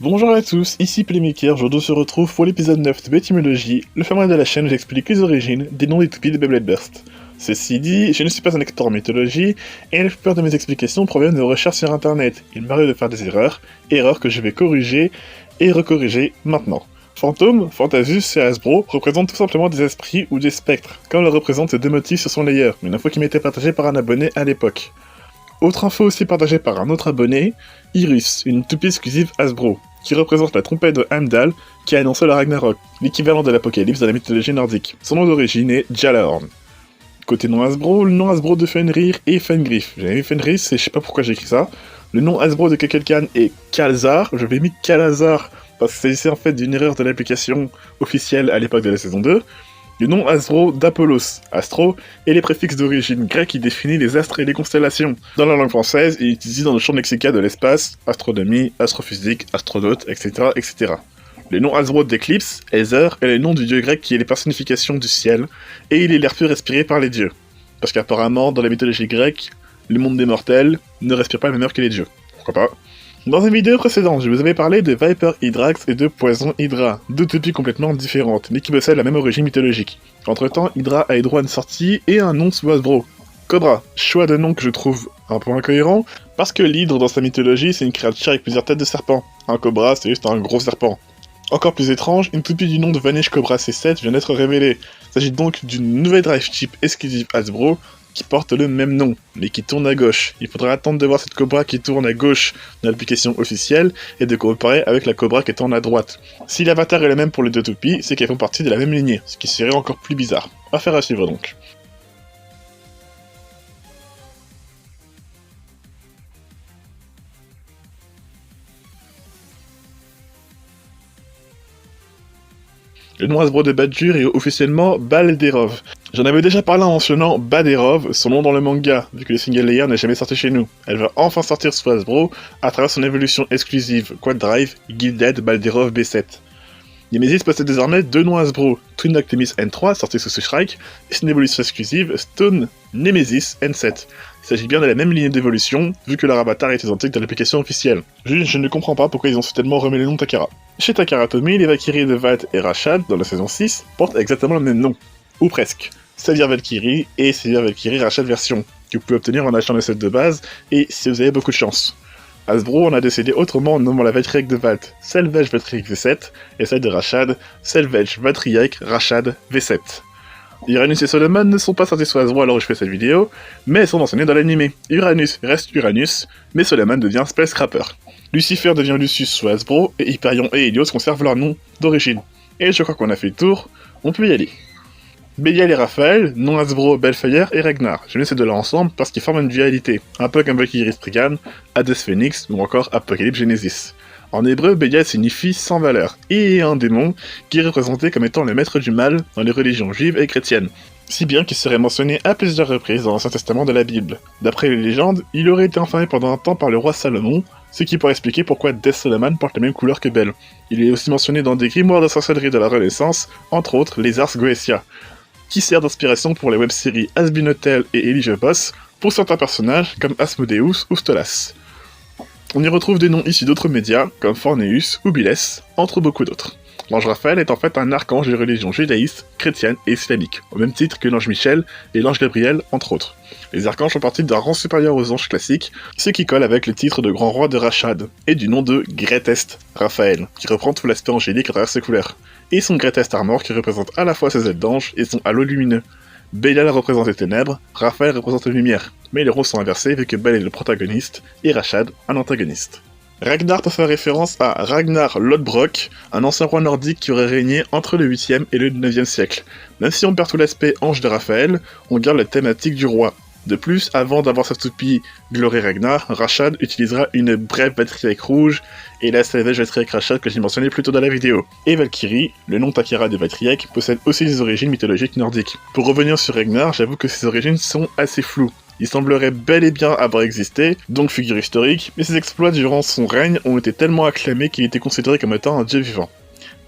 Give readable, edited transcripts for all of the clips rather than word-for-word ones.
Bonjour à tous, ici Playmaker, aujourd'hui on se retrouve pour l'épisode 9 de Bétymologie, le format de la chaîne où j'explique les origines des noms des toupies de Beyblade Burst. Ceci dit, je ne suis pas un expert en mythologie, et la plupart de mes explications proviennent de recherches sur internet. Il m'arrive de faire des erreurs que je vais corriger et recorriger maintenant. Fantôme, Fantasus et Hasbro représentent tout simplement des esprits ou des spectres, comme le représentent ces deux motifs sur son layer, une info qui m'était partagée par un abonné à l'époque. Autre info aussi partagée par un autre abonné, Iris, une toupie exclusive Hasbro, qui représente la trompette de Heimdall qui a annoncé le Ragnarok, l'équivalent de l'apocalypse de la mythologie nordique. Son nom d'origine est Jalahorn. Côté nom Hasbro, le nom Hasbro de Fenrir est Fengriff. J'avais mis Fenris et je sais pas pourquoi j'ai écrit ça. Le nom Hasbro de Kekelkan est Kalzar, je vais mis Kalazar parce que s'agissait en fait d'une erreur de l'application officielle à l'époque de la saison 2. Le nom Hasbro d'Apollos, Astro, et les préfixes d'origine grecque qui définissent les astres et les constellations. Dans la langue française, il est utilisé dans le champ lexical de l'espace, astronomie, astrophysique, astronaute, etc., etc. Le nom Hasbro d'Eclipse, Aether, est le nom du dieu grec qui est les personnifications du ciel, et il est l'air pur respiré par les dieux. Parce qu'apparemment, dans la mythologie grecque, le monde des mortels ne respire pas la même heure que les dieux. Pourquoi pas? Dans une vidéo précédente, je vous avais parlé de Viper Hydrax et de Poison Hydra, deux topies complètement différentes, mais qui possèdent la même origine mythologique. Entre temps, Hydra a eu droit à une sortie et un nom sous Hasbro. Cobra, choix de nom que je trouve un peu incohérent, parce que l'hydre dans sa mythologie c'est une créature avec plusieurs têtes de serpent. Un cobra c'est juste un gros serpent. Encore plus étrange, une toupie du nom de Vanish Cobra C7 vient d'être révélée. Il s'agit donc d'une nouvelle drive chip exclusive Hasbro, qui porte le même nom, mais qui tourne à gauche. Il faudra attendre de voir cette Cobra qui tourne à gauche dans l'application officielle, et de comparer avec la Cobra qui tourne à droite. Si l'avatar est le même pour les deux toupies, c'est qu'elles font partie de la même lignée, ce qui serait encore plus bizarre. Affaire à suivre donc. Le nom Hasbro de Badger est officiellement Balderov. J'en avais déjà parlé en mentionnant Baderov, son nom dans le manga, vu que le single layer n'est jamais sorti chez nous. Elle va enfin sortir sous Hasbro à travers son évolution exclusive Quad Drive Gilded Balderov B7. Nemesis possède désormais deux noms Hasbro, Twin Optimus N3 sorti sous ce Shrike, et son évolution exclusive Stone Nemesis N7. Il s'agit bien de la même ligne d'évolution, vu que leur avatar est identique dans l'application officielle. Je ne comprends pas pourquoi ils ont soudainement remis le nom Takara. Chez Takara Tomy, les Valkyries de Vat et Rashad, dans la saison 6, portent exactement le même nom. Ou presque. Savier Valkyrie et Savier Valkyrie Rashad version, que vous pouvez obtenir en achetant le set de base, et si vous avez beaucoup de chance. Hasbro en a décidé autrement en nommant la Valkyrie de Vat Selvage Valkyrie V7, et celle de Rashad Selvage Valkyrie Rashad V7. Uranus et Solomon ne sont pas sortis sous Hasbro alors que je fais cette vidéo, mais elles sont mentionnés dans l'animé. Uranus reste Uranus, mais Solomon devient Space Scrapper. Lucifer devient Lucius sous Hasbro, et Hyperion et Helios conservent leur nom d'origine. Et je crois qu'on a fait le tour, on peut y aller. Bélial et Raphaël, nom Hasbro, Bellfire et Ragnar. Je mets ces deux-là ensemble parce qu'ils forment une dualité, un peu comme Valkyrie Spriggan, Hades Phoenix ou encore Apocalypse Genesis. En hébreu, Bélial signifie sans valeur, et est un démon qui est représenté comme étant le maître du mal dans les religions juives et chrétiennes. Si bien qu'il serait mentionné à plusieurs reprises dans l'Ancien Testament de la Bible. D'après les légendes, il aurait été enfermé pendant un temps par le roi Salomon, ce qui pourrait expliquer pourquoi Death Solomon porte la même couleur que Belle. Il est aussi mentionné dans des grimoires de sorcellerie de la Renaissance, entre autres les Ars Goetia, qui sert d'inspiration pour les web-séries Asbin Hotel et Elijah Boss, pour certains personnages comme Asmodeus ou Stolas. On y retrouve des noms issus d'autres médias, comme Forneus ou Biles, entre beaucoup d'autres. L'ange Raphaël est en fait un archange des religions judaïstes, chrétiennes et islamiques, au même titre que l'ange Michel et l'ange Gabriel, entre autres. Les archanges font partie d'un rang supérieur aux anges classiques, ce qui colle avec le titre de grand roi de Rashad, et du nom de Greatest Raphaël, qui reprend tout l'aspect angélique à travers ses couleurs, et son Greatest Armor qui représente à la fois ses ailes d'ange et son halo lumineux. Bélial représente les ténèbres, Raphaël représente la lumière, mais les rôles sont inversés vu que Bel est le protagoniste et Rashad un antagoniste. Ragnar peut faire référence à Ragnar Lodbrok, un ancien roi nordique qui aurait régné entre le 8e et le 9e siècle. Même si on perd tout l'aspect ange de Raphaël, on garde la thématique du roi. De plus, avant d'avoir sa toupie Glory Ragnar, Rashad utilisera une brève Valkyrie rouge et la Savage Valkyrie Rashad que j'ai mentionné plus tôt dans la vidéo. Et Valkyrie, le nom Takara de Valkyrie, possède aussi des origines mythologiques nordiques. Pour revenir sur Ragnar, j'avoue que ses origines sont assez floues. Il semblerait bel et bien avoir existé, donc figure historique, mais ses exploits durant son règne ont été tellement acclamés qu'il était considéré comme étant un dieu vivant.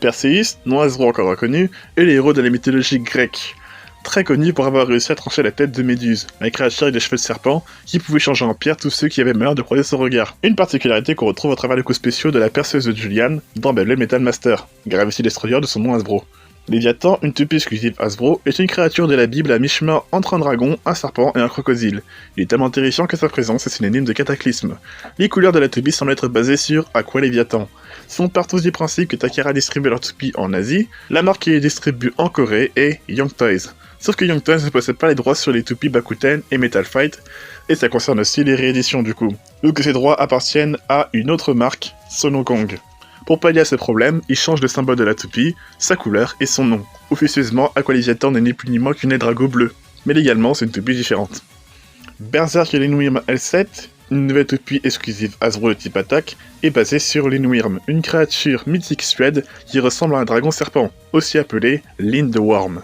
Perséus, nom Hasbro encore reconnu, est le héros de la mythologie grecque. très connu pour avoir réussi à trancher la tête de Méduse, la créature avec des cheveux de serpent qui pouvait changer en pierre tous ceux qui avaient malheur de croiser son regard. Une particularité qu'on retrouve à travers les coups spéciaux de la perceuse de Julian dans Beyblade Metal Master, Gravity Destroyer de son nom Hasbro. Léviathan, une toupie exclusive Hasbro, est une créature de la Bible à mi-chemin entre un dragon, un serpent et un crocodile. Il est tellement terrifiant que sa présence est synonyme de cataclysme. Les couleurs de la toupie semblent être basées sur Aqua Léviathan. Si on part tous du principe que Takara distribue leur toupie en Asie, la marque qui les distribue en Corée est Young Toys. Sauf que Young Toys ne possède pas les droits sur les toupies Bakuten et Metal Fight, et ça concerne aussi les rééditions du coup, vu que ces droits appartiennent à une autre marque, Sonokong. Pour pallier à ce problème, il change le symbole de la toupie, sa couleur et son nom. Officieusement, Aqua Léviathan n'est ni plus ni moins qu'une Drago bleue, mais légalement c'est une toupie différente. Berserk et l'Inwyrm L7, une nouvelle toupie exclusive Hasbro de type attaque, est basée sur l'Inwyrm, une créature mythique suède qui ressemble à un dragon serpent, aussi appelé Lindworm.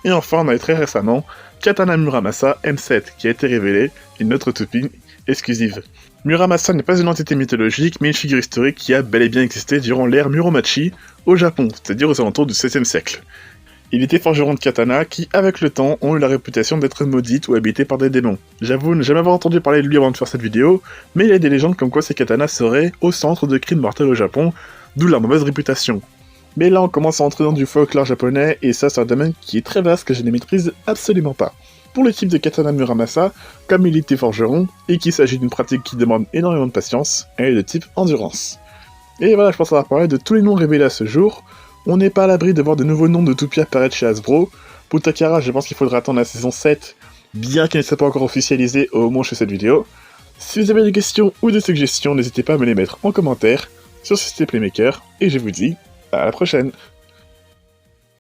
Et enfin, on a eu très récemment Katana Muramasa M7 qui a été révélée, une autre toupie exclusive. Muramasa n'est pas une entité mythologique, mais une figure historique qui a bel et bien existé durant l'ère Muromachi au Japon, c'est-à-dire aux alentours du 16e siècle. Il était forgeron de katana qui, avec le temps, ont eu la réputation d'être maudites ou habitées par des démons. J'avoue ne jamais avoir entendu parler de lui avant de faire cette vidéo, mais il y a des légendes comme quoi ces katanas seraient au centre de crimes mortels au Japon, d'où leur mauvaise réputation. Mais là on commence à entrer dans du folklore japonais, et ça c'est un domaine qui est très vaste que je ne maîtrise absolument pas. Pour le type de katana Muramasa, comme il était forgeron, et qu'il s'agit d'une pratique qui demande énormément de patience, elle est de type endurance. Et voilà, je pense avoir parlé de tous les noms révélés à ce jour. On n'est pas à l'abri de voir de nouveaux noms de toupies apparaître chez Hasbro. Pour Takara, je pense qu'il faudra attendre la saison 7, bien qu'elle ne soit pas encore officialisée au moment où je fais cette vidéo. Si vous avez des questions ou des suggestions, n'hésitez pas à me les mettre en commentaire sur System Playmaker, et je vous dis à la prochaine.